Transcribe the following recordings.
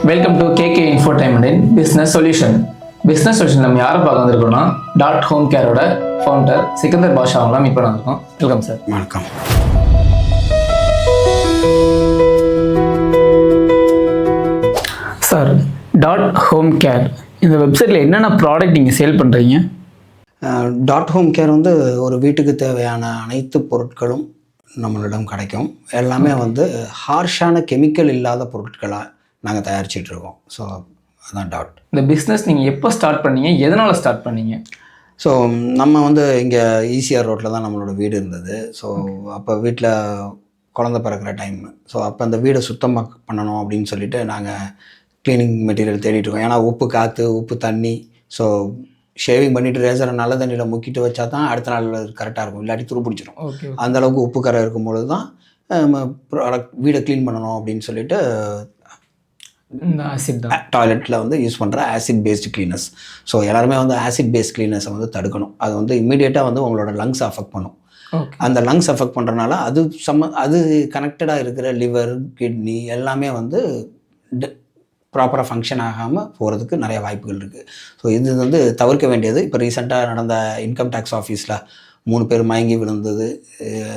Welcome to KK infotainment business solution. Business solution நம்ம யாரை பார்க்க வந்திருக்கோம்னா டாட் ஹோம் கேரோட ஃபவுண்டர் சிக்கந்தர் பாஷா அவங்களாம் மீட் பண்ண வந்திருக்கோம். Welcome sir. வணக்கம். சார், டாட் ஹோம் கேர் இந்த வெப்சைட்டில் என்னென்ன ப்ராடக்ட் நீங்கள் சேல் பண்ணுறீங்க? டாட் ஹோம் கேர் வந்து ஒரு வீட்டுக்கு தேவையான அனைத்து பொருட்களும் நம்மளிடம் கிடைக்கும். எல்லாமே வந்து ஹார்ஷான கெமிக்கல் இல்லாத பொருட்களாக நாங்கள் தயாரிச்சிட்ருக்கோம். ஸோ அதுதான் டாட். இந்த பிஸ்னஸ் நீங்கள் எப்போ ஸ்டார்ட் பண்ணீங்க, எதனால் ஸ்டார்ட் பண்ணீங்க? ஸோ நம்ம வந்து இங்கே ஈசிஆர் ரோட்டில் தான் நம்மளோட வீடு இருந்தது. ஸோ அப்போ வீட்டில் குழந்த பிறக்கிற டைம். ஸோ அப்போ அந்த வீடை சுத்தமாக பண்ணணும் அப்படின்னு சொல்லிட்டு நாங்கள் க்ளீனிங் மெட்டீரியல் தேடிட்டு இருக்கோம். ஏன்னா உப்பு காற்று, உப்பு தண்ணி. ஸோ ஷேவிங் பண்ணிவிட்டு ரேசரை நல்ல தண்ணியில் முக்கிட்டு வச்சா தான் அடுத்த நாள் கரெக்டாக இருக்கும், இல்லாட்டி துரு பிடிச்சிடும். அந்தளவுக்கு உப்பு கரை இருக்கும்பொழுது தான் ப்ராடக்ட் வீடை க்ளீன் பண்ணணும் அப்படின்னு சொல்லிட்டு இந்த ஆசிட் தான் டாய்லெட்டில் வந்து யூஸ் பண்ணுற ஆசிட் பேஸ்டு க்ளீனர்ஸ். ஸோ எல்லாருமே வந்து ஆசிட் பேஸ்ட் க்ளீனர்ஸை வந்து தடுக்கணும். அது வந்து இம்மீடியட்டாக வந்து உங்களோட லங்ஸ் அஃபெக்ட் பண்ணும். அந்த லங்ஸ் அஃபெக்ட் பண்ணுறதுனால அது கனெக்டடாக இருக்கிற லிவர், கிட்னி எல்லாமே வந்து ப்ராப்பராக ஃபங்க்ஷன் ஆகாமல் போகிறதுக்கு நிறைய வாய்ப்புகள் இருக்குது. ஸோ இது வந்து தவிர்க்க வேண்டியது. இப்போ ரீசெண்டாக நடந்த இன்கம் டேக்ஸ் ஆஃபீஸில் 3 பேர் மயங்கி விழுந்தது,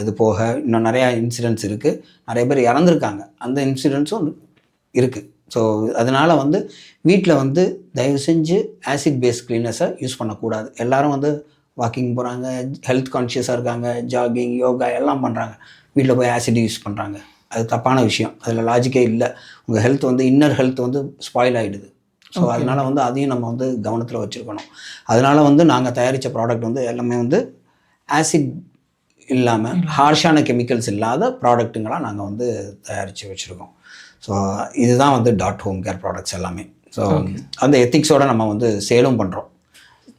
இது போக இன்னும் நிறையா இன்சிடென்ட்ஸ் இருக்குது. நிறைய பேர் இறந்துருக்காங்க. அந்த இன்சிடென்ட்ஸும் இருக்குது. ஸோ அதனால் வந்து வீட்டில் வந்து தயவு செஞ்சு ஆசிட் பேஸ்ட் க்ளீனர்ஸை யூஸ் பண்ணக்கூடாது. எல்லோரும் வந்து வாக்கிங் போகிறாங்க, ஹெல்த் கான்ஷியஸாக இருக்காங்க, ஜாகிங், யோகா எல்லாம் பண்ணுறாங்க. வீட்டில் போய் ஆசிட் யூஸ் பண்ணுறாங்க. அது தப்பான விஷயம். அதில் லாஜிக்கே இல்லை. உங்கள் ஹெல்த் வந்து இன்னர் ஹெல்த் வந்து ஸ்பாயில் ஆகிடுது. ஸோ அதனால் வந்து அதையும் நம்ம வந்து கவனத்தில் வச்சுருக்கணும். அதனால் வந்து நாங்கள் தயாரித்த ப்ராடக்ட் வந்து எல்லாமே வந்து ஆசிட் இல்லாமல் ஹார்ஷான கெமிக்கல்ஸ் இல்லாத ப்ராடக்ட்டுங்களாக நாங்கள் வந்து தயாரித்து வச்சுருக்கோம். ஸோ இதுதான் வந்து டாட் ஹோம் கேர் ப்ராடக்ட்ஸ் எல்லாமே. ஸோ அந்த எத்திக்ஸோடு நம்ம வந்து சேலும் பண்ணுறோம்.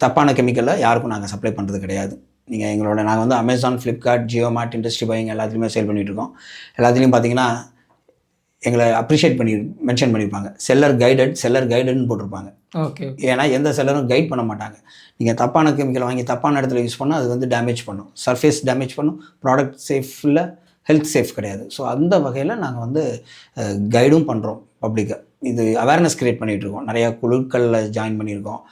தப்பான கெமிக்கலை யாருக்கும் நாங்கள் சப்ளை பண்ணுறது கிடையாது. நீங்கள் நாங்கள் வந்து அமேசான், ஃப்ளிப்கார்ட், ஜியோ மார்ட், இண்டஸ்ட்ரி பையிங் எல்லாத்துலேயுமே சேல் பண்ணிகிட்ருக்கோம். எல்லாத்துலேயும் பார்த்தீங்கன்னா எங்களை அப்ரிஷியேட் மென்ஷன் பண்ணியிருப்பாங்க. செல்லர் கைடட்னு போட்டிருப்பாங்க. ஓகே. ஏன்னா எந்த செல்லரும் கைட் பண்ண மாட்டாங்க. நீங்கள் தப்பான கெமிக்கல் வாங்கி தப்பான இடத்துல யூஸ் பண்ணால் அது வந்து டேமேஜ் பண்ணும், சர்ஃபேஸ் டேமேஜ் பண்ணும், ப்ராடக்ட் சேஃப் இல்லை, ஹெல்த் சேஃப் கிடையாது. ஸோ அந்த வகையில் நாங்கள் வந்து கைடும் பண்ணுறோம் பப்ளிக்கை. இது அவேர்னஸ் க்ரியேட் பண்ணிகிட்ருக்கோம். நிறையா குழுக்களில் ஜாயின் பண்ணியிருக்கோம்.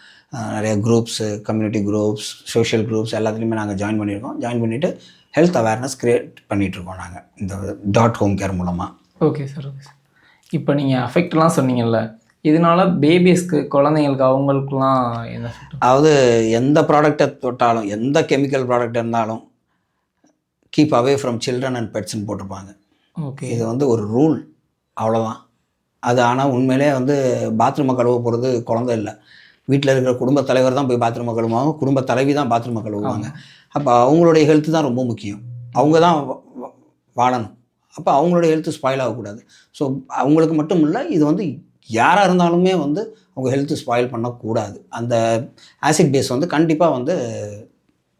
நிறைய groups, community groups, social groups எல்லாத்துலேயுமே நாங்கள் ஜாயின் பண்ணியிருக்கோம். ஜாயின் பண்ணிவிட்டு ஹெல்த் அவேர்னஸ் க்ரியேட் பண்ணிகிட்ருக்கோம் நாங்கள் இந்த டாட் ஹோம் கேர் மூலமாக. Okay sir. Okay sir. இப்போ நீங்கள் அஃபெக்ட்லாம் சொன்னீங்கல்ல, இதனால் பேபிஸ்க்கு, குழந்தைங்களுக்கு, அவங்களுக்குலாம் என்ன? அதாவது எந்த ப்ராடக்டை தொட்டாலும், எந்த கெமிக்கல் ப்ராடக்ட் இருந்தாலும் keep away from children and பெட்ஸ்ன்னு போட்டிருப்பாங்க. ஓகே. இது வந்து ஒரு ரூல், அவ்வளோதான் அது. ஆனால் உண்மையிலே வந்து பாத்ரூமை கழுவ போகிறது குழந்தை இல்லை, வீட்டில் இருக்கிற குடும்ப தலைவர் தான் போய் பாத்ரூமை கழுவுவாங்க, குடும்ப தலைவி தான் பாத்ரூமை கழுவுவாங்க. அப்போ அவங்களுடைய ஹெல்த்து தான் ரொம்ப முக்கியம். அவங்க தான் வாழணும். அப்போ அவங்களுடைய ஹெல்த்து ஸ்பாயில் ஆகக்கூடாது. ஸோ அவங்களுக்கு மட்டும் இல்லை, இது வந்து யாராக இருந்தாலுமே வந்து அவங்க ஹெல்த்து ஸ்பாயில் பண்ணக்கூடாது. அந்த ஆசிட் பேஸ் வந்து கண்டிப்பாக வந்து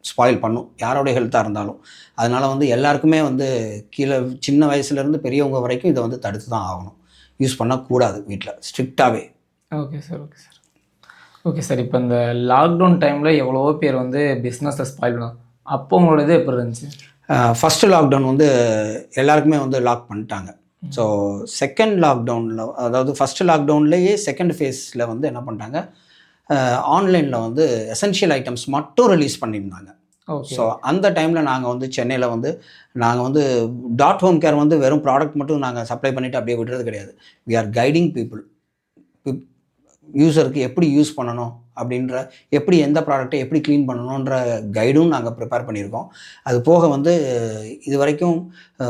ஸ்பாயில் பண்ணும், யாரோடைய ஹெல்த்தாக இருந்தாலும். அதனால் வந்து எல்லாருக்குமே வந்து கீழே சின்ன வயசுலேருந்து பெரியவங்க வரைக்கும் இதை வந்து தடுத்து தான் ஆகணும். யூஸ் பண்ணக்கூடாது வீட்டில் ஸ்ட்ரிக்டாகவே. Okay sir. Okay sir. Okay sir. இப்போ இந்த லாக்டவுன் டைமில் எவ்வளவோ பேர் வந்து பிஸ்னஸை ஸ்பாயில் பண்ணலாம். அப்போ உங்களோட இது எப்படி இருந்துச்சு? ஃபஸ்ட்டு லாக்டவுன் வந்து எல்லாருக்குமே வந்து லாக் பண்ணிட்டாங்க. ஸோ செகண்ட் லாக்டவுனில், அதாவது ஃபஸ்ட்டு லாக்டவுன்லேயே செகண்ட் ஃபேஸில் வந்து என்ன பண்ணிட்டாங்க, ஆன்லைனில் வந்து எசென்ஷியல் ஐட்டம்ஸ் மட்டும் ரிலீஸ் பண்ணியிருந்தாங்க. ஸோ அந்த டைமில் நாங்கள் வந்து சென்னையில் வந்து நாங்கள் வந்து டாட் ஹோம் கேர் வந்து வெறும் ப்ராடக்ட் மட்டும் நாங்கள் சப்ளை பண்ணிவிட்டு அப்படியே விடுறது கிடையாது. We are guiding people. யூஸருக்கு எப்படி யூஸ் பண்ணணும் அப்படின்ற, எப்படி எந்த ப்ராடக்டை எப்படி க்ளீன் பண்ணணுன்ற கைடும் நாங்கள் ப்ரிப்பேர் பண்ணியிருக்கோம். அது போக வந்து இது வரைக்கும்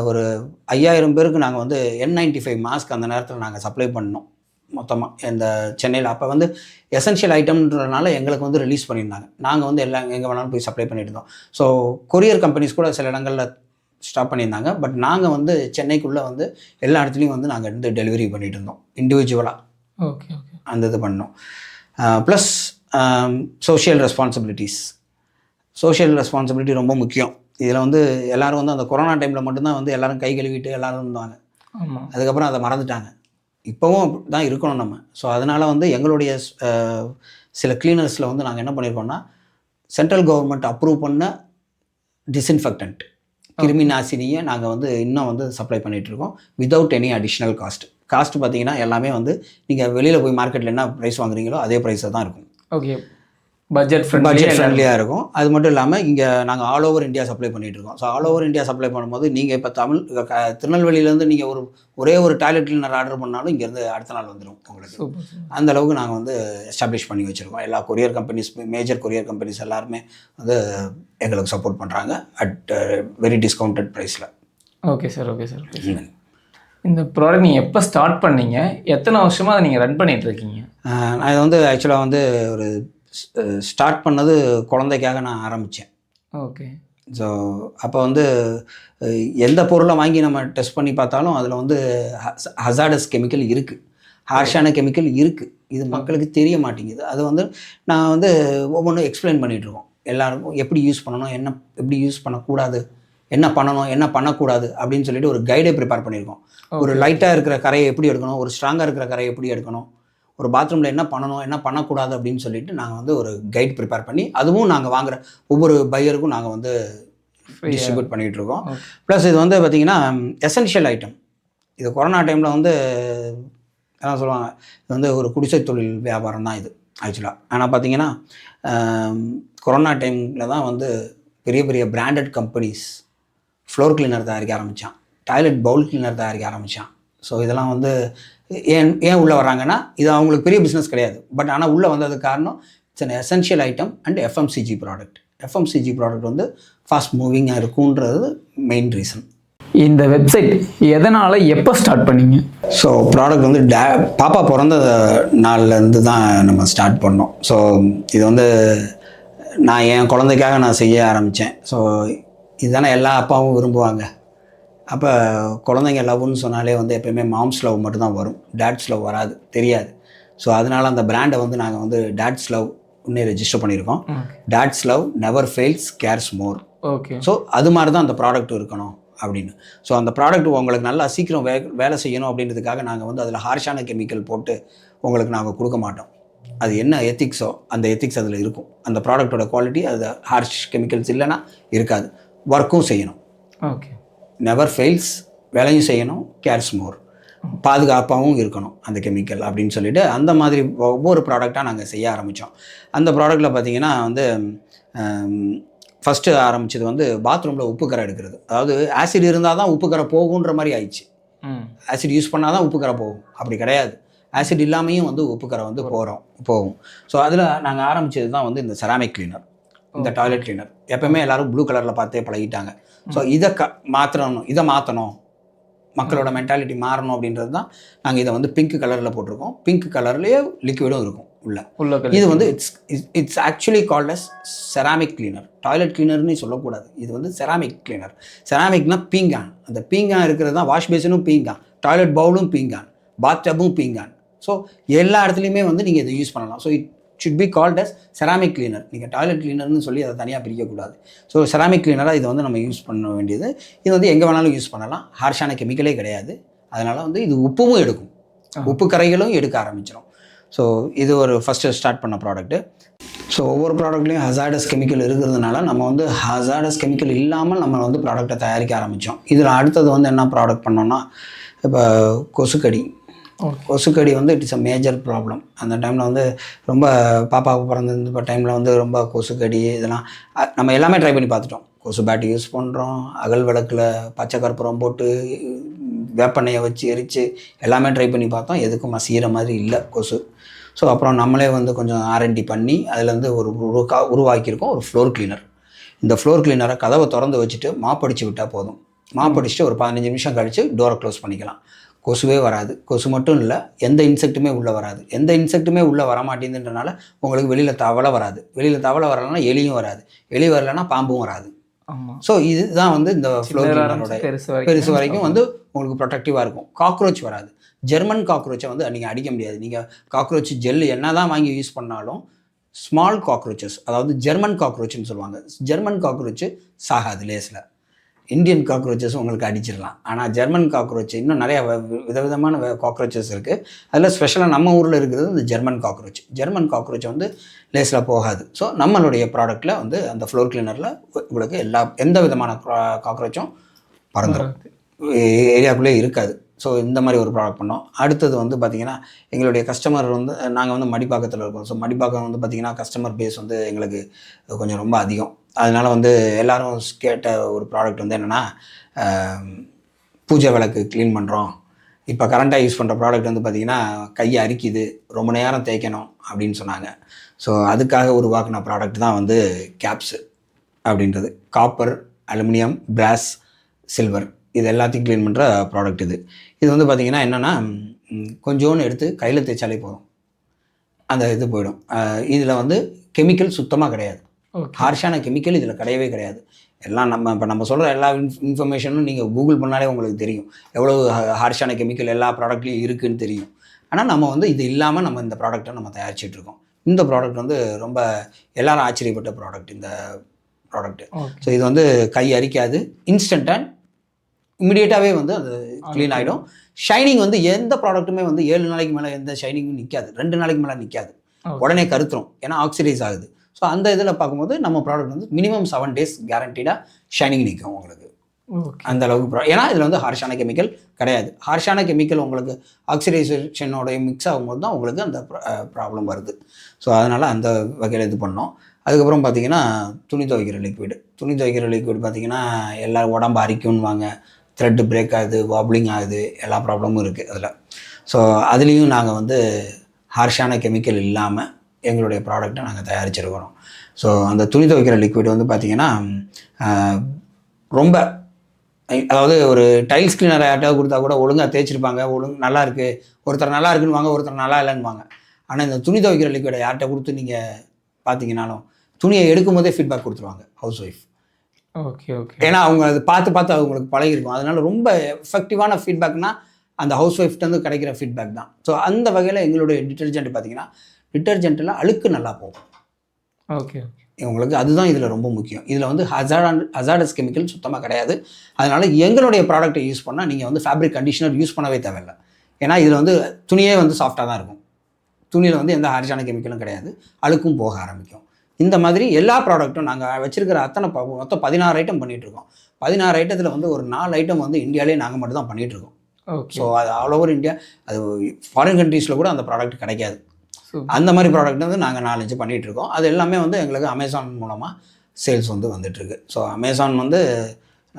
ஒரு 5000 பேருக்கு நாங்கள் வந்து N95 மாஸ்க் அந்த நேரத்தில் நாங்கள் சப்ளை பண்ணோம் மொத்தமாக இந்த சென்னையில். அப்போ வந்து எசென்ஷியல் ஐட்டம்ன்றதுனால எங்களுக்கு வந்து ரிலீஸ் பண்ணியிருந்தாங்க. நாங்கள் வந்து எல்லாம் எங்கே வேணாலும் போய் சப்ளை பண்ணிட்டு இருந்தோம். ஸோ கொரியர் கம்பெனிஸ் கூட சில இடங்களில் ஸ்டாப் பண்ணியிருந்தாங்க. பட் நாங்கள் வந்து சென்னைக்குள்ளே வந்து எல்லா இடத்துலையும் வந்து நாங்கள் வந்து டெலிவரி பண்ணிகிட்டு இருந்தோம் இண்டிவிஜுவலாக. ஓகே. ஓகே. அந்த இது பண்ணோம். ப்ளஸ் சோஷியல் ரெஸ்பான்சிபிலிட்டி ரொம்ப முக்கியம். இதில் வந்து எல்லோரும் வந்து அந்த கொரோனா டைமில் மட்டும்தான் வந்து எல்லோரும் கை கழுவிட்டு எல்லோரும் இருந்தாங்க. அதுக்கப்புறம் அதை மறந்துட்டாங்க. இப்போவும் தான் இருக்கணும் நம்ம. ஸோ அதனால் வந்து எங்களுடைய சில க்ளீனர்ஸில் வந்து நாங்கள் என்ன பண்ணியிருக்கோம்னா, சென்ட்ரல் கவர்மெண்ட் அப்ரூவ் பண்ண டிஸ்இன்ஃபெக்டன்ட் கிருமி நாசினியை நாங்கள் வந்து இன்னும் வந்து சப்ளை பண்ணிகிட்ருக்கோம் without any additional cost. Cost பார்த்தீங்கன்னா எல்லாமே வந்து நீங்கள் வெளியில் போய் மார்க்கெட்டில் என்ன ப்ரைஸ் வாங்குறீங்களோ அதே ப்ரைஸில் தான் இருக்கும். ஓகே, பட்ஜெட் ஃப்ரெண்ட்லியாக இருக்கும். அது மட்டும் இல்லாமல் இங்கே நாங்கள் ஆல் ஓவர் இந்தியா சப்ளை பண்ணிகிட்டு இருக்கோம். So all over India supply பண்ணும்போது நீங்கள் இப்போ திருநெல்வேலியிலேருந்து நீங்கள் ஒரே ஒரு டாய்லெட் கிளீனர் ஆர்டர் பண்ணாலும் இங்கேருந்து அடுத்த நாள் வந்துடும் உங்களுக்கு. அந்த அளவுக்கு நாங்கள் வந்து எஸ்டாப்ளிஷ் பண்ணி வச்சுருக்கோம். எல்லா courier companies, major courier companies எல்லாருமே வந்து எங்களுக்கு சப்போர்ட் பண்ணுறாங்க அட் வெரி டிஸ்கவுண்டட் ப்ரைஸில். Okay sir. இந்த ப்ராடக்ட் நீங்கள் எப்போ ஸ்டார்ட் பண்ணீங்க, எத்தனை வருஷமாக அதை நீங்கள் ரன் பண்ணிகிட்டு இருக்கீங்க? நான் இதை வந்து ஆக்சுவலாக வந்து ஒரு ஸ்டார்ட் பண்ணது குழந்தைக்காக நான் ஆரம்பித்தேன். ஓகே. ஸோ அப்போ வந்து எந்த பொருளை வாங்கி நம்ம டெஸ்ட் பண்ணி பார்த்தாலும் அதில் வந்து ஹசார்டஸ் கெமிக்கல் இருக்குது, ஹார்ஷான கெமிக்கல் இருக்குது. இது மக்களுக்கு தெரிய மாட்டேங்குது. அது வந்து நான் வந்து ஒவ்வொன்றும் எக்ஸ்பிளைன் பண்ணிகிட்ருக்கோம். எல்லாருக்கும் எப்படி யூஸ் பண்ணணும், எப்படி யூஸ் பண்ணக்கூடாது, என்ன பண்ணணும் என்ன பண்ணக்கூடாது அப்படின்னு சொல்லிட்டு ஒரு கைடே ப்ரிப்பேர் பண்ணியிருக்கோம். ஒரு லைட்டாக இருக்கிற கரையை எப்படி எடுக்கணும், ஒரு ஸ்ட்ராங்காக இருக்கிற கரையை எப்படி எடுக்கணும், ஒரு பாத்ரூமில் என்ன பண்ணணும் என்ன பண்ணக்கூடாது அப்படின்னு சொல்லிட்டு நாங்கள் வந்து ஒரு கைட் ப்ரிப்பேர் பண்ணி அதுவும் நாங்கள் வாங்குகிற ஒவ்வொரு பையருக்கும் நாங்கள் வந்து டிஸ்ட்ரிபியூட் பண்ணிகிட்ருக்கோம். ப்ளஸ் இது வந்து பார்த்திங்கன்னா எசென்ஷியல் ஐட்டம். இது கொரோனா டைமில் வந்து என்ன சொல்லுவாங்க, இது வந்து ஒரு குடிசை தொழில் வியாபாரம் தான் இது ஆக்சுவலாக. ஆனால் பார்த்திங்கன்னா கொரோனா டைமில் தான் வந்து பெரிய பெரிய பிராண்டட் கம்பெனிஸ் ஃப்ளோர் கிளீனர் தயாரிக்க ஆரம்பித்தான், டாய்லெட் பவுல் கிளீனர் தயாரிக்க ஆரம்பித்தான். ஸோ இதெல்லாம் வந்து ஏன் உள்ளே வராங்கன்னா இது அவங்களுக்கு பெரிய பிஸ்னஸ் கிடையாது. பட் ஆனால் உள்ளே வந்ததுக்கு காரணம் it's an essential item and FMCG product. FMCG product வந்து ஃபாஸ்ட் மூவிங்காக இருக்குன்றது மெயின் ரீசன். இந்த வெப்சைட் எதனால் எப்போ ஸ்டார்ட் பண்ணீங்க? ஸோ ப்ராடக்ட் வந்து பாப்பா பிறந்த நாள்லேருந்து தான் நம்ம ஸ்டார்ட் பண்ணோம். ஸோ இது வந்து நான் என் குழந்தைக்காக நான் செய்ய ஆரம்பித்தேன். ஸோ இதுதானே எல்லா அப்பாவும் விரும்புவாங்க. அப்போ குழந்தைங்க லவ்னு சொன்னாலே வந்து எப்போயுமே மாம்ஸ் லவ் மட்டும்தான் வரும், டேட்ஸ் லவ் வராது, தெரியாது. ஸோ அதனால் அந்த பிராண்டை வந்து நாங்கள் வந்து டேட்ஸ் லவ் இன்னும் ரெஜிஸ்டர் பண்ணியிருக்கோம். Dates Love never fails, cares more. Okay. So அது மாதிரி தான் அந்த ப்ராடக்ட் இருக்கணும் அப்படின்னு. ஸோ அந்த ப்ராடக்ட் உங்களுக்கு நல்லா சீக்கிரம் வேலை செய்யணும் அப்படின்றதுக்காக நாங்கள் வந்து அதில் ஹார்ஷான கெமிக்கல் போட்டு உங்களுக்கு நாங்கள் கொடுக்க மாட்டோம். அது என்ன எத்திக்ஸோ அந்த எத்திக்ஸ் அதில் இருக்கும். அந்த ப்ராடக்டோட குவாலிட்டி அது ஹார்ஷ் கெமிக்கல்ஸ் இல்லைன்னா இருக்காது. ஒர்க்கும் செய்யணும். ஓகே. நெவர் ஃபெயில்ஸ், வேலையும் செய்யணும், கேர்ஸ் மோர், பாதுகாப்பாகவும் இருக்கணும் அந்த கெமிக்கல் அப்படின்னு சொல்லிட்டு அந்த மாதிரி ஒவ்வொரு ப்ராடக்டாக நாங்கள் செய்ய ஆரம்பித்தோம். அந்த ப்ராடக்ட்டில் பார்த்திங்கன்னா வந்து ஃபஸ்ட்டு ஆரம்பித்தது வந்து பாத்ரூமில் உப்பு கரை எடுக்கிறது. அதாவது ஆசிட் இருந்தால் தான் உப்பு கரை போகுன்ற மாதிரி ஆயிடுச்சு. ஆசிட் யூஸ் பண்ணால் தான் உப்பு கரை போகும், அப்படி கிடையாது. ஆசிட் இல்லாமையும் வந்து உப்பு கரை வந்து போகும். ஸோ அதில் நாங்கள் ஆரம்பித்தது தான் வந்து இந்த செராமிக் கிளீனர், இந்த டாய்லெட் கிளீனர். எப்போவுமே எல்லோரும் ப்ளூ கலரில் பார்த்தே பழகிட்டாங்க. ஸோ இதை மாற்றணும், மக்களோட மென்டாலிட்டி மாறணும் அப்படின்றது தான் நாங்கள் இதை வந்து பிங்க் கலரில் போட்டிருக்கோம். பிங்க் கலர்லேயே லிக்விடும் இருக்கும் உள்ள. இது வந்து it's actually called as ceramic cleaner. Toilet கிளீனர்னு சொல்லக்கூடாது, இது வந்து செராமிக் கிளீனர். செராமிக்னா பீங்கான். அந்த பீங்கான் இருக்கிறது தான் வாஷ் பேசினும் பீங்கான், டாய்லெட் பவுலும் பீங்கான், பாத் டப்பும் பீங்கான். ஸோ எல்லா இடத்துலையுமே வந்து நீங்கள் இதை யூஸ் பண்ணலாம். So should be called as ceramic cleaner. நீங்கள் டாய்லெட் கிளீனர்னு சொல்லி அதை தனியாக பிரிக்கக்கூடாது. ஸோ செராமிக் கிளீனராக இதை வந்து நம்ம யூஸ் பண்ண வேண்டியது. இது வந்து எங்கே வேணாலும் யூஸ் பண்ணலாம், ஹார்ஷான கெமிக்கலே கிடையாது. அதனால் வந்து இது உப்பும் எடுக்கும், உப்பு கரைகளும் எடுக்க ஆரம்பிச்சிடும். ஸோ இது ஒரு ஃபஸ்ட்டு ஸ்டார்ட் பண்ண ப்ராடக்ட்டு. ஸோ ஒவ்வொரு ப்ராடக்ட்லேயும் ஹசார்டஸ் கெமிக்கல் இருக்கிறதுனால நம்ம வந்து ஹசார்டஸ் கெமிக்கல் இல்லாமல் நம்ம வந்து ப்ராடக்டை தயாரிக்க ஆரம்பித்தோம். இதில் அடுத்தது வந்து என்ன ப்ராடக்ட் பண்ணோன்னா, இப்போ கொசுக்கடி வந்து இட்ஸ் அ மேஜர் ப்ராப்ளம். அந்த டைமில் வந்து ரொம்ப பாப்பாவுக்கு பிறந்த டைமில் வந்து ரொம்ப கொசுக்கடி இதெல்லாம் நம்ம எல்லாமே ட்ரை பண்ணி பார்த்துட்டோம். கொசு பேட் யூஸ் பண்ணுறோம், அகல் விளக்கில் பச்சை கற்பூரம் போட்டு வேப்பெண்ணெயை வச்சு எரித்து எல்லாமே ட்ரை பண்ணி பார்த்தோம். எதுக்கும் மசிகிற மாதிரி இல்லை கொசு. ஸோ அப்புறம் நம்மளே வந்து கொஞ்சம் R&D பண்ணி அதிலேருந்து உருவாக்கியிருக்கோம் ஒரு ஃப்ளோர் கிளீனர். இந்த ஃப்ளோர் கிளீனரை கதவை திறந்து வச்சுட்டு மாப்படிச்சு விட்டால் போதும். மாப்படிச்சுட்டு ஒரு 15 நிமிஷம் கழித்து டோரை க்ளோஸ் பண்ணிக்கலாம். கொசுவே வராது. கொசு மட்டும் இல்லை, எந்த இன்செக்ட்டுமே உள்ளே வராது. எந்த இன்செக்ட்டுமே உள்ளே வரமாட்டேங்குதுன்றனால உங்களுக்கு வெளியில் தவளை வராது. வெளியில் தவளை வரலைன்னா எலியும் வராது. எலி வரலைன்னா பாம்பும் வராது. ஸோ இதுதான் வந்து இந்த ஃப்ளோர் கிளீனரோட பெருசு வரைக்கும் வந்து உங்களுக்கு ப்ரொடெக்டிவாக இருக்கும். காக்ரோச் வராது. ஜெர்மன் காக்ரோச்சை வந்து நீங்கள் அடிக்க முடியாது. நீங்கள் காக்ரோச் ஜெல்லு என்ன தான் வாங்கி யூஸ் பண்ணாலும் ஸ்மால் காக்ரோச்சஸ், அதாவது ஜெர்மன் காக்ரோச்சுன்னு சொல்லுவாங்க, ஜெர்மன் காக்ரோச்சு சாகாது லேஸில். இந்தியன் காக்ரோச்சஸ் உங்களுக்கு அடிச்சிடலாம். ஆனால் ஜெர்மன் காக்ரோச் இன்னும் நிறையா விதவிதமான காக்ரோச்சஸ் இருக்குது. அதில் ஸ்பெஷலாக நம்ம ஊரில் இருக்கிறது இந்த ஜெர்மன் காக்ரோச். ஜெர்மன் காக்ரோச் வந்து லேஸில் போகாது. ஸோ நம்மளுடைய ப்ராடக்ட்டில் வந்து அந்த ஃப்ளோர் கிளீனரில் உங்களுக்கு எந்த விதமான காக்ரோச்சும் பறந்துடும், ஏரியாக்குள்ளே இருக்காது. ஸோ இந்த மாதிரி ஒரு ப்ராடக்ட் பண்ணோம். அடுத்தது வந்து பார்த்திங்கன்னா எங்களுடைய கஸ்டமர் வந்து நாங்கள் வந்து மடிப்பாக்கத்தில் இருக்கோம். ஸோ மடிப்பாக்கம் வந்து பார்த்திங்கன்னா கஸ்டமர் பேஸ் வந்து எங்களுக்கு கொஞ்சம் ரொம்ப அதிகம். அதனால் வந்து எல்லோரும் கேட்ட ஒரு ப்ராடக்ட் வந்து என்னென்னா, பூஜை விளக்கு க்ளீன் பண்ணுறோம். இப்போ கரண்ட்டாக யூஸ் பண்ணுற ப்ராடக்ட் வந்து பார்த்திங்கன்னா கையை அரிக்குது, ரொம்ப நேரம் தேய்க்கணும் அப்படின்னு சொன்னாங்க. ஸோ அதுக்காக உருவாக்கின ப்ராடக்ட் தான் வந்து கேப்ஸு அப்படின்றது. காப்பர், அலுமினியம், பிராஸ், சில்வர் இது எல்லாத்தையும் க்ளீன் பண்ணுற ப்ராடக்ட் இது. இது வந்து பார்த்திங்கன்னா என்னென்னா, கொஞ்சோன்னு எடுத்து கையில் தேய்ச்சாலே போதும், அந்த இது போயிடும். இதில் வந்து கெமிக்கல் சுத்தமாக கிடையாது. ஹார்ஷான கெமிக்கல் இதில் கிடையவே கிடையாது. எல்லாம் நம்ம சொல்கிற எல்லா இன்ஃபர்மேஷனும் நீங்கள் கூகுள் பண்ணாலே உங்களுக்கு தெரியும் எவ்வளோ ஹார்ஷான கெமிக்கல் எல்லா ப்ராடக்ட்லேயும் இருக்குதுன்னு தெரியும். ஆனால் நம்ம வந்து இது இல்லாமல் நம்ம இந்த ப்ராடக்ட்டை நம்ம தயாரிச்சிட்ருக்கோம். இந்த ப்ராடக்ட் வந்து ரொம்ப எல்லாரும் ஆச்சரியப்பட்ட ப்ராடக்ட் இந்த ப்ராடக்ட்டு. ஸோ இது வந்து கை அரிக்காது, இன்ஸ்டண்ட்டாக இமிடியேட்டாகவே வந்து அது க்ளீன் ஆகிடும். ஷைனிங் வந்து எந்த ப்ராடக்ட்டுமே வந்து 7 நாளைக்கு மேலே எந்த ஷைனிங்கும் நிற்காது, 2 நாளைக்கு மேலே நிற்காது, உடனே கருத்துரும், ஏன்னா ஆக்சிடைஸ் ஆகுது. ஸோ அந்த இதில் பார்க்கும்போது நம்ம ப்ராடக்ட் வந்து மினிமம் 7 days கேரண்டீடாக ஷைனிங் நிற்கும் உங்களுக்கு. அந்த அளவுக்கு ஏன்னா இதில் வந்து ஹார்ஷான கெமிக்கல் கிடையாது. ஹார்ஷான கெமிக்கல் உங்களுக்கு ஆக்சிடைசேஷனோட மிக்ஸ் ஆகும்போது தான் உங்களுக்கு அந்த ப்ராப்ளம் வருது. ஸோ அதனால் அந்த வகையில் இது பண்ணோம். அதுக்கப்புறம் பார்த்திங்கன்னா துணி துவைக்கிற லிக்விட் பார்த்திங்கன்னா எல்லோரும் உடம்பு அரிக்கும்வாங்க, த்ரெட்டு பிரேக் ஆகுது, வாப்ளிங் ஆகுது, எல்லா ப்ராப்ளமும் இருக்குது அதில். ஸோ அதுலேயும் நாங்கள் வந்து ஹார்ஷான கெமிக்கல் இல்லாமல் எங்களுடைய ப்ராடக்ட்டை நாங்கள் தயாரிச்சிருக்கிறோம். ஸோ அந்த துணி துவைக்கிற லிக்விட் வந்து பார்த்திங்கன்னா ரொம்ப, அதாவது ஒரு டைல்ஸ் கிளீனர் யார்ட்டாவது கொடுத்தா கூட ஒழுங்காக தேய்ச்சிருப்பாங்க, நல்லா இருக்குது, ஒருத்தர் நல்லா இருக்குன்னு வாங்க, ஒருத்தர் நல்லா இல்லைன்னு. ஆனால் இந்த துணி துவைக்கிற லிக்விடை யார்கிட்ட கொடுத்து நீங்கள் பார்த்தீங்கன்னாலும் துணியை எடுக்கும் போதே ஃபீட்பேக் கொடுத்துருவாங்க ஹவுஸ் ஒய்ஃப். ஏன்னா அவங்க அது பார்த்து அவங்களுக்கு பழகிருக்கும். அதனால ரொம்ப எஃபெக்டிவான ஃபீட்பேக்னா அந்த ஹவுஸ் ஒய்ஃப்ட்டேருந்து கிடைக்கிற ஃபீட்பேக் தான். ஸோ அந்த வகையில் எங்களுடைய டிட்டர்ஜென்ட் பார்த்திங்கன்னா டிட்டர்ஜென்ட்டில் அழுக்கு நல்லா போகும். உங்களுக்கு அதுதான் இதில் ரொம்ப முக்கியம். இதில் வந்து ஹசார்டஸ் கெமிக்கல் சுத்தமாக கிடையாது. அதனால் எங்களுடைய ப்ராடக்ட்டை யூஸ் பண்ணால் நீங்கள் வந்து ஃபேப்ரிக் கண்டிஷனர் யூஸ் பண்ணவே தேவையில்லை. ஏன்னா இதில் வந்து துணியே வந்து சாஃப்டாக தான் இருக்கும். துணியில் வந்து எந்த ஹார்ஷான கெமிக்கலும் கிடையாது, அழுக்கும் போக ஆரம்பிக்கும். இந்த மாதிரி எல்லா ப்ராடக்ட்டும் நாங்கள் வச்சுருக்கிற மொத்தம் 16 ஐட்டம் பண்ணிகிட்ருக்கோம். 16 ஐட்டத்தில் வந்து ஒரு 4 ஐட்டம் வந்து இந்தியாவிலே நாங்கள் மட்டும் தான் பண்ணிகிட்ருக்கோம். ஸோ அது ஆல் ஓவர் இந்தியா, அது ஃபாரின் கண்ட்ரீஸில் கூட அந்த ப்ராடக்ட் கிடைக்காது. அந்த மாதிரி ப்ராடக்ட் வந்து நாங்கள் 4-5 பண்ணிகிட்ருக்கோம். அது எல்லாமே வந்து எங்களுக்கு அமேசான் மூலமாக சேல்ஸ் வந்து வந்துட்டுருக்கு. ஸோ அமேசான் வந்து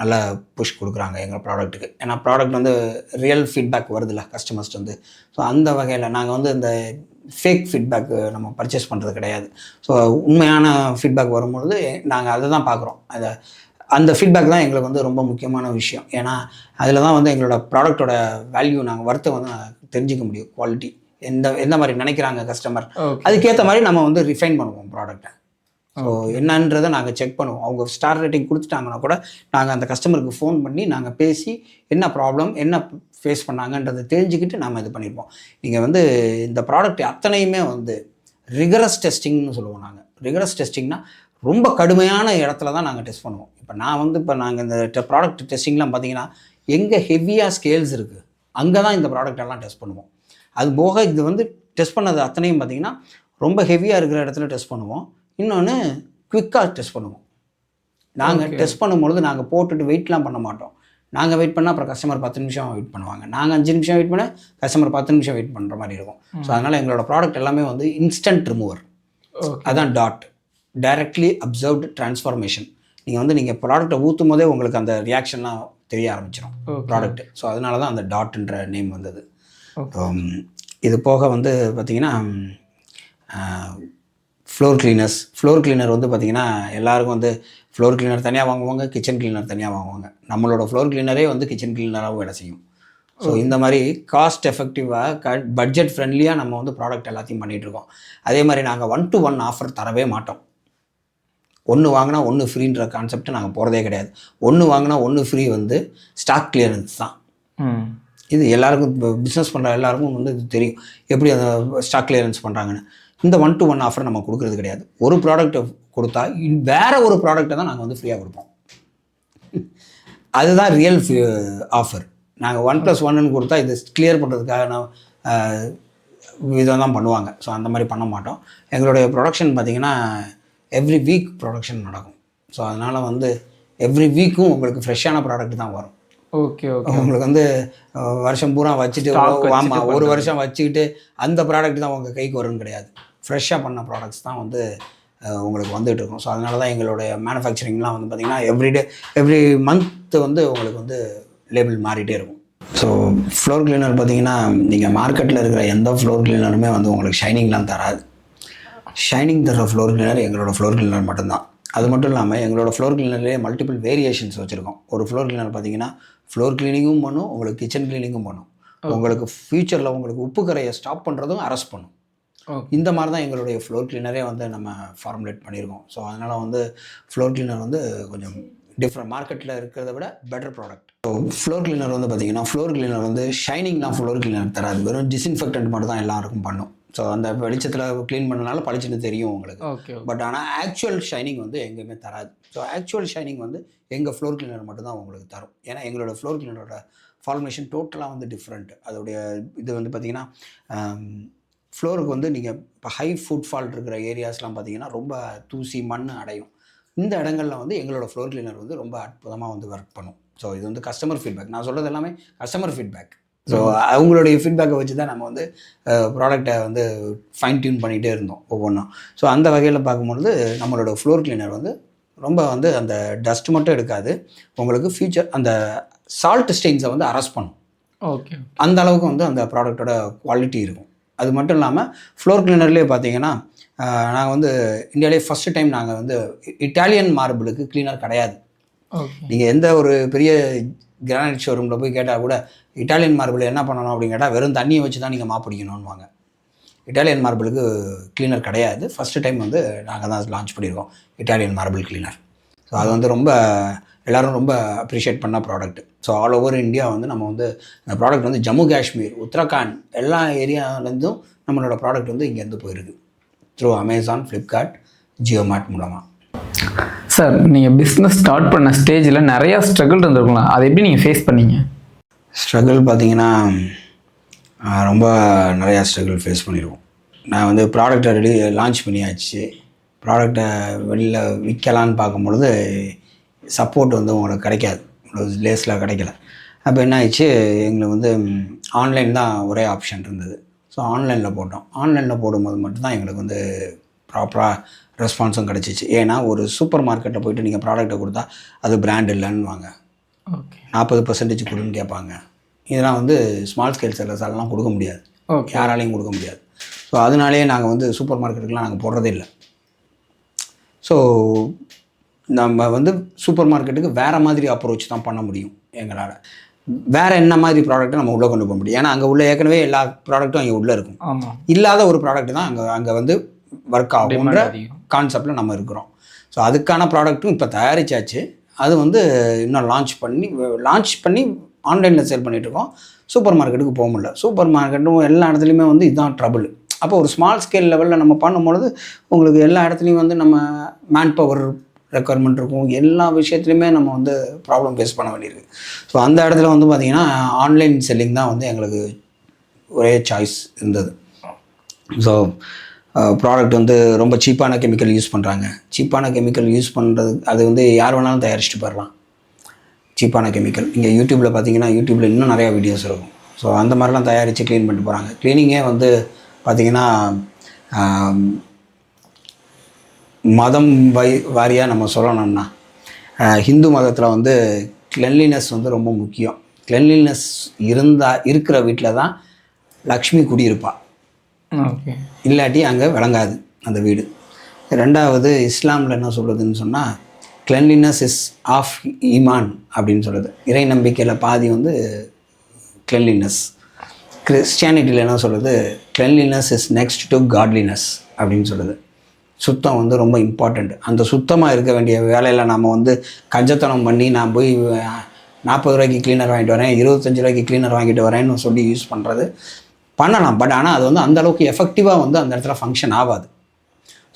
நல்ல புஷ் கொடுக்குறாங்க எங்கள் ப்ராடக்ட்டுக்கு. ஏன்னா ப்ராடக்ட் வந்து ரியல் ஃபீட்பேக் வருதுல்ல கஸ்டமர்ஸ்ட் வந்து. ஸோ அந்த வகையில் நாங்கள் வந்து இந்த ஃபேக் ஃபீட்பேக் நம்ம பர்ச்சேஸ் பண்ணுறது கிடையாது. ஸோ உண்மையான ஃபீட்பேக் வரும்பொழுது நாங்கள் அதை தான் பார்க்குறோம். அந்த ஃபீட்பேக் தான் எங்களுக்கு வந்து ரொம்ப முக்கியமான விஷயம். ஏன்னா அதில் தான் வந்து எங்களோட ப்ராடக்டோட வேல்யூ நாங்கள் வருத்தை வந்து தெரிஞ்சிக்க முடியும். குவாலிட்டி எந்த மாதிரி நினைக்கிறாங்க கஸ்டமர், அதுக்கேற்ற மாதிரி நம்ம வந்து ரிஃபைன் பண்ணுவோம் ப்ராடக்டை. ஸோ என்னன்றதை நாங்கள் செக் பண்ணுவோம். அவங்க ஸ்டார் ரேட்டிங் கொடுத்துட்டாங்கன்னா கூட நாங்கள் அந்த கஸ்டமருக்கு ஃபோன் பண்ணி நாங்கள் பேசி என்ன ப்ராப்ளம், என்ன ஃபேஸ் பண்ணாங்கன்றதை தெரிஞ்சுக்கிட்டு நாம் இது பண்ணியிருப்போம். நீங்கள் வந்து இந்த ப்ராடக்ட் அத்தனையுமே வந்து ரிகரஸ் டெஸ்டிங்னு சொல்லுவோம். நாங்கள் ரிகரஸ் டெஸ்டிங்னா ரொம்ப கடுமையான இடத்துல தான் நாங்கள் டெஸ்ட் பண்ணுவோம். இப்போ நாங்கள் இந்த ப்ராடக்ட் டெஸ்டிங்லாம் பார்த்தீங்கன்னா எங்கே ஹெவியாக ஸ்கேல்ஸ் இருக்குது அங்கே தான் இந்த ப்ராடக்ட் எல்லாம் டெஸ்ட் பண்ணுவோம். அது போக இது வந்து டெஸ்ட் பண்ணது அத்தனையும் பார்த்திங்கன்னா ரொம்ப ஹெவியாக இருக்கிற இடத்துல டெஸ்ட் பண்ணுவோம். இன்னொன்று குவிக்காக டெஸ்ட் பண்ணுவோம். நாங்கள் டெஸ்ட் பண்ணும்பொழுது நாங்கள் போட்டுட்டு வெயிட்லாம் பண்ண மாட்டோம். நாங்கள் வெயிட் பண்ணால் அப்புறம் கஸ்டமர் 10 நிமிஷம் வெயிட் பண்ணுவாங்க. நாங்கள் 5 நிமிஷம் வெயிட் பண்ண கஸ்டமர் 10 நிமிஷம் வெயிட் பண்ணுற மாதிரி இருக்கும். ஸோ அதனால் எங்களோட ப்ராடக்ட் எல்லாமே வந்து இன்ஸ்டன்ட் ரிமூவர். அதான் டாட், டைரக்ட்லி அப்சர்வ்டு டிரான்ஸ்ஃபார்மேஷன். நீங்கள் ப்ராடக்ட்டை ஊற்றும் போதே உங்களுக்கு அந்த ரியாக்ஷன்லாம் தெரிய ஆரம்பிச்சிடும் ப்ராடக்ட்டு. ஸோ அதனால தான் அந்த டாட்ன்ற நேம் வந்தது. இது போக வந்து பார்த்திங்கன்னா ஃப்ளோர் கிளீனர் வந்து பார்த்திங்கன்னா எல்லாருக்கும் வந்து ஃப்ளோர் கிளீனர் தனியாக வாங்குவாங்க, கிச்சன் கிளீனர் தனியாக வாங்குவாங்க. நம்மளோட ஃப்ளோர் கிளீனரே வந்து கிச்சன் கிளீனராகவும் வேலை செய்யும். ஸோ இந்த மாதிரி காஸ்ட் எஃபெக்டிவாக பட்ஜெட் ஃப்ரெண்ட்லியாக நம்ம வந்து ப்ராடக்ட் எல்லாத்தையும் பண்ணிகிட்ருக்கோம். அதே மாதிரி நாங்கள் 1-to-1 ஆஃபர் தரவே மாட்டோம். 1 வாங்கினா 1 ஃப்ரீன்ற கான்செப்ட் நாங்கள் போகிறதே கிடையாது. 1 வாங்கினா 1 ஃப்ரீ வந்து ஸ்டாக் கிளியரன்ஸ் தான். இது எல்லாருக்கும் பிஸ்னஸ் பண்ணுற எல்லாருக்கும் வந்து இது தெரியும் எப்படி அந்த ஸ்டாக் கிளியரன்ஸ் பண்ணுறாங்கன்னு. இந்த 1-to-1 ஆஃபர் நம்ம கொடுக்குறது கிடையாது. ஒரு ப்ராடக்ட்டை கொடுத்தா வேறு ஒரு ப்ராடக்ட்டை தான் நாங்கள் வந்து ஃப்ரீயாக கொடுப்போம். அதுதான் ரியல் ஆஃபர். நாங்கள் 1+1ன்னு கொடுத்தா இது கிளியர் பண்ணுறதுக்காக இதை தான் பண்ணுவாங்க. ஸோ அந்த மாதிரி பண்ண மாட்டோம். எங்களுடைய ப்ரொடக்ஷன் பார்த்திங்கன்னா எவ்ரி வீக் ப்ரொடக்ஷன் நடக்கும். ஸோ அதனால் வந்து எவ்ரி வீக்கும் உங்களுக்கு ஃப்ரெஷ்ஷான ப்ராடக்ட் தான் வரும். Okay okay. உங்களுக்கு வந்து வருஷம் பூரா வச்சுட்டு ஆமாம் ஒரு வருஷம் வச்சுக்கிட்டு அந்த ப்ராடக்ட் தான் உங்கள் கைக்கு வரும்னு கிடையாது. ஃப்ரெஷ்ஷாக பண்ண ப்ராடக்ட்ஸ் தான் வந்து உங்களுக்கு வந்துகிட்டு இருக்கும். ஸோ அதனால தான் எங்களுடைய மேனுஃபேக்சரிங்லாம் வந்து பார்த்திங்கன்னா எவ்ரி மந்த் வந்து உங்களுக்கு வந்து லேபிள் மாறிட்டே இருக்கும். ஸோ ஃப்ளோர் கிளீனர் பார்த்தீங்கன்னா நீங்கள் மார்க்கெட்டில் இருக்கிற எந்த ஃப்ளோர் கிளீனருமே வந்து உங்களுக்கு ஷைனிங்லாம் தராது. ஷைனிங் தர ஃப்ளோர் கிளீனர் எங்களோட ஃப்ளோர் கிளீனர் மட்டும்தான். அது மட்டும் இல்லாமல் எங்களோட ஃப்ளோர் கிளீனர்லேயே மல்டிபிள் வேரியேஷன்ஸ் வச்சுருக்கோம். ஒரு ஃப்ளோர் கிளீனர் பார்த்தீங்கன்னா ஃப்ளோர் கிளீனிங்கும் பண்ணும், உங்களுக்கு கிச்சன் கிளீனிங்கும் பண்ணும், உங்களுக்கு ஃப்யூச்சரில் உங்களுக்கு உப்பு கரையை ஸ்டாப் பண்ணுறதும் அரெஸ்ட் பண்ணும். இந்த மாதிரி தான் எங்களுடைய ஃப்ளோர் கிளீனரே வந்து நம்ம ஃபார்முலேட் பண்ணியிருக்கோம். ஸோ அதனால் வந்து ஃப்ளோர் கிளீனர் வந்து கொஞ்சம் டிஃப்ரெண்ட், மார்க்கெட்டில் இருக்கிறத விட better product. So floor cleaner வந்து பார்த்திங்கன்னா ஃப்ளோர் கிளீனர் வந்து ஷைனிங்லாம் ஃப்ளோர் கிளீனர் தராது, வெறும் டிஸ்இன்ஃபெக்டன்ட் மட்டும் தான் எல்லாருக்கும் பண்ணும். ஸோ அந்த வெளிச்சத்தில் க்ளீன் பண்ணனால பளிச்சுன்னு தெரியும் உங்களுக்கு. பட் ஆனால் ஆக்சுவல் ஷைனிங் வந்து எங்கேயுமே தராது. ஸோ ஆக்சுவல் ஷைனிங் வந்து எங்கள் ஃப்ளோர் கிளீனர் மட்டும்தான் உங்களுக்கு தரும். ஏன்னா எங்களோட ஃப்ளோர் கிளீனரோட ஃபார்மேஷன் டோட்டலாக வந்து டிஃப்ரெண்ட். அதோடைய இது வந்து பார்த்திங்கன்னா ஃப்ளோருக்கு வந்து நீங்கள் இப்போ ஹை ஃபுட்ஃபால் இருக்கிற ஏரியாஸ்லாம் பார்த்தீங்கன்னா ரொம்ப தூசி மண் அடையும். இந்த இடங்களில் வந்து எங்களோட ஃப்ளோர் கிளீனர் வந்து ரொம்ப அற்புதமாக வந்து ஒர்க் பண்ணும். ஸோ இது வந்து கஸ்டமர் ஃபீட்பேக், நான் சொல்கிறது எல்லாமே கஸ்டமர் ஃபீட்பேக். ஸோ அவங்களுடைய ஃபீட்பேக்கை வச்சு தான் நம்ம வந்து ப்ராடக்டை வந்து ஃபைன் டியூன் பண்ணிகிட்டே இருந்தோம் ஒவ்வொன்றும். ஸோ அந்த வகையில் பார்க்கும்பொழுது நம்மளோட ஃப்ளோர் கிளீனர் வந்து ரொம்ப வந்து அந்த டஸ்ட் மட்டும் எடுக்காது, உங்களுக்கு ஃபியூச்சர் அந்த சால்ட் ஸ்டெயின்ஸை வந்து அரெஸ்ட் பண்ணும். ஓகே, அந்த அளவுக்கு வந்து அந்த ப்ராடக்டோட குவாலிட்டி இருக்கும். அது மட்டும் இல்லாமல் ஃப்ளோர் கிளீனர்லேயே பார்த்தீங்கன்னா நாங்கள் வந்து இந்தியாவிலே ஃபஸ்ட்டு டைம் நாங்கள் வந்து இட்டாலியன் மார்பிளுக்கு கிளீனர் கிடையாது. நீங்கள் எந்த ஒரு பெரிய கிரானைட் ஷோரூமில் போய் கேட்டால் கூட இட்டாலியன் மார்பிள் என்ன பண்ணணும் அப்படின்னு கேட்டால் வெறும் தண்ணியை வச்சு தான் நீங்கள் மாப்பிடிக்கணும்னுவாங்க. இட்டாலியன் மார்பிளுக்கு கிளீனர் கிடையாது. ஃபஸ்ட்டு டைம் வந்து நாங்கள் தான் லான்ச் பண்ணியிருக்கோம் இட்டாலியன் மார்பிள் கிளீனர். ஸோ அது வந்து ரொம்ப எல்லோரும் ரொம்ப அப்ரிஷியேட் பண்ண product. So all over India வந்து நம்ம வந்து இந்த ப்ராடக்ட் வந்து ஜம்மு காஷ்மீர், உத்தரகாண்ட் எல்லா ஏரியாவிலேருந்தும் நம்மளோட ப்ராடக்ட் வந்து இங்கேருந்து போயிருக்கு த்ரூ அமேசான், ஃப்ளிப்கார்ட், ஜியோ மார்ட் மூலமாக. சார், நீங்கள் பிஸ்னஸ் ஸ்டார்ட் பண்ண ஸ்டேஜில் நிறையா ஸ்ட்ரகிள் இருந்திருக்கலாம், அதை எப்படி நீங்கள் ஃபேஸ் பண்ணீங்க? ஸ்ட்ரகிள் பார்த்தீங்கன்னா ரொம்ப நிறையா ஸ்ட்ரகிள் ஃபேஸ் பண்ணியிருக்கோம். நான் வந்து ப்ராடக்டை லான்ச் பண்ணியாச்சு. ப்ராடக்டை வெளியில் விற்கலான்னு பார்க்கும்பொழுது சப்போர்ட் வந்து உங்களுக்கு கிடைக்காது, லேஸில் கிடைக்கல. அப்போ என்ன ஆயிடுச்சு, எங்களுக்கு வந்து ஆன்லைன் தான் ஒரே ஆப்ஷன் இருந்தது. ஸோ ஆன்லைனில் போட்டோம். ஆன்லைனில் போடும்போது மட்டும்தான் எங்களுக்கு வந்து ப்ராப்பராக ரெஸ்பான்ஸும் கிடச்சிச்சு. ஏன்னா ஒரு சூப்பர் மார்க்கெட்டில் போய்ட்டு நீங்கள் ப்ராடக்ட்டை கொடுத்தா அது பிராண்ட் இல்லைன்னுவாங்க, 40% கொடுன்னு கேட்பாங்க. இதெல்லாம் வந்து ஸ்மால் ஸ்கேல் செல்லர்ஸாலலாம் கொடுக்க முடியாது, யாராலையும் கொடுக்க முடியாது. ஸோ அதனாலேயே நாங்கள் வந்து சூப்பர் மார்க்கெட்டுக்கெலாம் நாங்கள் போடுறதே இல்லை. ஸோ நம்ம வந்து சூப்பர் மார்க்கெட்டுக்கு வேறு மாதிரி அப்ரோச் தான் பண்ண முடியும் எங்களால். வேறு என்ன மாதிரி ப்ராடக்ட்டை நம்ம உள்ளே கொண்டு போக முடியும்? ஏன்னா அங்கே உள்ள ஏற்கனவே எல்லா ப்ராடக்ட்டும் அங்கே உள்ளே இருக்கும். இல்லாத ஒரு ப்ராடக்ட் தான் அங்கே வந்து ஒர்க் ஆகுன்ற கான்செப்டில் நம்ம இருக்கிறோம். ஸோ அதுக்கான ப்ராடக்ட்டும் இப்போ தயாரித்தாச்சு. அது வந்து இன்னும் லான்ச் பண்ணி ஆன்லைனில் சேல் பண்ணிகிட்ருக்கோம். சூப்பர் மார்க்கெட்டுக்கு போக முடியல. சூப்பர் மார்க்கெட்டும் எல்லா இடத்துலையுமே வந்து இதுதான் ட்ரபிள். அப்போ ஒரு ஸ்மால் ஸ்கேல் லெவலில் நம்ம பண்ணும்பொழுது உங்களுக்கு எல்லா இடத்துலையும் வந்து நம்ம மேன் பவர் ரெக்குவயர்மெண்ட் இருக்கும், எல்லா விஷயத்துலையுமே நம்ம வந்து ப்ராப்ளம் ஃபேஸ் பண்ண வேண்டியிருக்கு. ஸோ அந்த இடத்துல வந்து பார்த்திங்கன்னா ஆன்லைன் செல்லிங் தான் வந்து எங்களுக்கு ஒரே சாய்ஸ் இருந்தது. ஸோ ப்ராடக்ட் வந்து ரொம்ப சீப்பான கெமிக்கல் யூஸ் பண்ணுறாங்க. சீப்பான கெமிக்கல் யூஸ் பண்ணுறது அது வந்து யார் வேணாலும் தயாரிச்சுட்டு போயிடலாம். சீப்பான கெமிக்கல் நீங்கள் யூடியூப்பில் பார்த்தீங்கன்னா யூடியூப்பில் இன்னும் நிறையா வீடியோஸ் இருக்கும். ஸோ அந்த மாதிரிலாம் தயாரித்து க்ளீன் பண்ணிட்டு போகிறாங்க. க்ளீனிங்கே வந்து பார்த்திங்கன்னா மதம் வாரியாக நம்ம சொல்லணும்னா ஹிந்து மதத்தில் வந்து கிளென்லினஸ் வந்து ரொம்ப முக்கியம். கிளென்லினஸ் இருக்கிற வீட்டில் தான் லக்ஷ்மி குடியிருப்பாள், இல்லாட்டி அங்கே விளங்காது அந்த வீடு. ரெண்டாவது இஸ்லாமில் என்ன சொல்லுதுன்னு சொன்னால் கிளென்லினஸ் இஸ் ஆஃப் ஈமான் அப்படின்னு சொல்லுது. இறை நம்பிக்கையில் பாதி வந்து கிளென்லினஸ். கிறிஸ்டியானிட்டியில் என்ன சொல்லுது, cleanliness is next to godliness அப்படின்னு சொல்லுது. சுத்தம் வந்து ரொம்ப இம்பார்ட்டண்ட். அந்த சுத்தமாக இருக்க வேண்டிய வேலையில் நம்ம வந்து கஞ்சத்தனம் பண்ணி நான் போய் 40 ரூபாய்க்கு க்ளீனர் வாங்கிட்டு வரேன், 25 ரூபாய்க்கு க்ளீனர் வாங்கிட்டு வரேன்னு சொல்லி யூஸ் பண்ணுறது பண்ணலாம். பட் ஆனால் அது வந்து அந்தளவுக்கு எஃபெக்டிவாக வந்து அந்த இடத்துல ஃபங்க்ஷன் ஆகாது.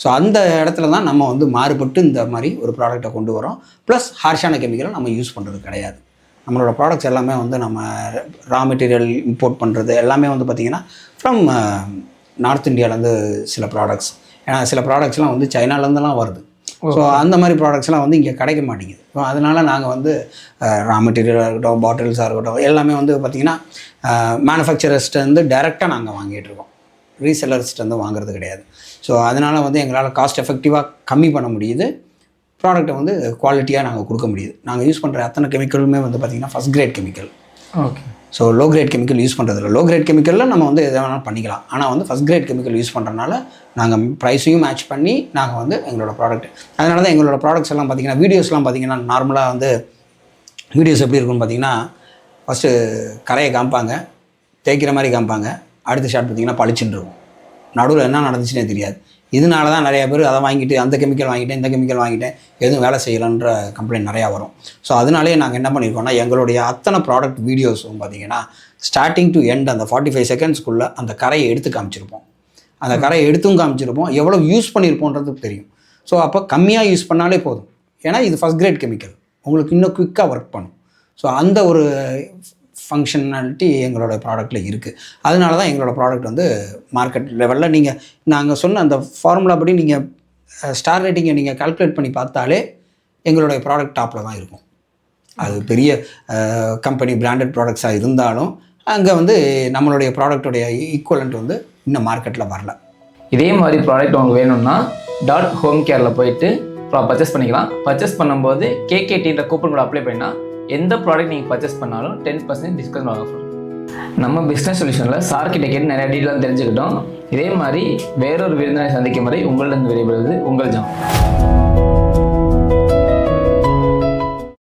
ஸோ அந்த இடத்துல தான் நம்ம வந்து மாறுபட்டு இந்த மாதிரி ஒரு ப்ராடக்டை கொண்டு வரோம். ப்ளஸ் ஹார்ஷான கெமிக்கலை நம்ம யூஸ் பண்ணுறது கிடையாது. நம்மளோட ப்ராடக்ட்ஸ் எல்லாமே வந்து நம்ம ரா மெட்டீரியல் இம்போர்ட் பண்ணுறது எல்லாமே வந்து பார்த்திங்கன்னா ஃப்ரம் நார்த் இந்தியாவிலேருந்து சில ப்ராடக்ட்ஸ். ஏன்னா சில ப்ராடக்ட்ஸ்லாம் வந்து சைனாலேருந்துலாம் வருது. ஸோ அந்த மாதிரி ப்ராடக்ட்ஸ்லாம் வந்து இங்கே கிடைக்க மாட்டேங்குது. ஸோ அதனால் நாங்கள் வந்து ரா மெட்டீரியலாக இருக்கட்டும், பாட்டில்ஸாக இருக்கட்டும், எல்லாமே வந்து பார்த்திங்கன்னா மேனுஃபேக்சரர்ஸ்லேருந்து டைரெக்டாக நாங்கள் வாங்கிட்டுருக்கோம். ரீசெல்லர்ஸ்லேருந்து வாங்குறது கிடையாது. ஸோ அதனால் வந்து எங்களால் காஸ்ட் எஃபெக்டிவாக கம்மி பண்ண முடியுது, ப்ராடக்ட்டை வந்து குவாலிட்டியாக நாங்கள் கொடுக்க முடியுது. நாங்கள் யூஸ் பண்ணுற அத்தனை கெமிக்கலுமே வந்து பார்த்திங்கன்னா first great chemical. Okay. So low great chemical use பண்ணுறதில்ல. லோ கிரேட் கெமிக்கலில் நம்ம வந்து எதை வேணாலும் பண்ணிக்கலாம். ஆனால் வந்து ஃபஸ்ட் கிரேட் கெமிக்கல் யூஸ் பண்ணுறதுனால நாங்கள் ப்ரைஸையும் மேட்ச் பண்ணி நாங்கள் வந்து எங்களோட ப்ராடக்ட், அதனால தான் எங்களோட ப்ராடக்ட்ஸ் எல்லாம் பார்த்திங்கன்னா வீடியோஸ்லாம் பார்த்திங்கன்னா நார்மலாக வந்து வீடியோஸ் எப்படி இருக்குன்னு பார்த்திங்கன்னா ஃபஸ்ட்டு கரையை காமிப்பாங்க, தேய்க்கிற மாதிரி காமிப்பாங்க, அடுத்த ஷாட் பார்த்திங்கன்னா பளிச்சுன்னு இருக்கும், நடுவில் என்ன நடந்துச்சுன்னே தெரியாது. இதனால தான் நிறையா பேர் அதை வாங்கிட்டு அந்த கெமிக்கல் வாங்கிட்டேன், இந்த கெமிக்கல் வாங்கிட்டேன், எதுவும் வேலை செய்யலைன்ற கம்ப்ளைண்ட் நிறையா வரும். ஸோ அதனாலே நாங்கள் என்ன பண்ணியிருக்கோம்னா எங்களுடைய அத்தனை ப்ராடக்ட் வீடியோஸும் பார்த்திங்கன்னா ஸ்டார்டிங் டு எண்ட் அந்த 45 செகண்ட்ஸ்க்குள்ளே அந்த கரையை எடுத்து காமிச்சிருப்போம். அந்த கரையை எடுத்தும் காமிச்சிருப்போம், எவ்வளோ யூஸ் பண்ணியிருப்போன்றது தெரியும். ஸோ அப்போ கம்மியாக யூஸ் பண்ணாலே போதும், ஏன்னா இது ஃபஸ்ட் கிரேட் கெமிக்கல், உங்களுக்கு இன்னும் குயிக்காக ஒர்க் பண்ணும். ஸோ அந்த ஒரு ஃபங்க்ஷனாலிட்டி எங்களோட ப்ராடக்ட்டில் இருக்குது. அதனால தான் எங்களோட ப்ராடக்ட் வந்து மார்க்கெட் லெவலில் நாங்கள் சொன்ன அந்த ஃபார்முலா படி நீங்கள் ஸ்டார் ரேட்டிங்கை நீங்கள் கால்குலேட் பண்ணி பார்த்தாலே எங்களுடைய ப்ராடக்ட் டாப்பில் தான் இருக்கும். அது பெரிய கம்பெனி பிராண்டட் ப்ராடக்ட்ஸாக இருந்தாலும் அங்கே வந்து நம்மளுடைய ப்ராடக்டோடைய ஈக்குவலண்ட் வந்து இன்னும் மார்க்கெட்டில் வரல. இதே மாதிரி ப்ராடக்ட் உங்களுக்கு வேணும்னா டாட் ஹோம் கேரில் போயிட்டு பர்ச்சேஸ் பண்ணிக்கலாம். பர்ச்சேஸ் பண்ணும்போது KKTன்ற கூப்பன் கூட அப்ளை பண்ணால் எந்த ப்ராடக்ட் நீங்கள் பர்ச்சேஸ் பண்ணாலும் 10% டிஸ்கவுண்ட் ஆஃபர். நம்ம பிஸ்னஸ் சொல்யூஷனில் சார்கிட்ட கேட்டு நிறைய டீட்டெயிலாக தெரிஞ்சுக்கிட்டோம். இதே மாதிரி வேறொரு விருந்தினரை சந்திக்கும் வரை உங்களிடம் விரைவுறது உங்கள் ஜாம்.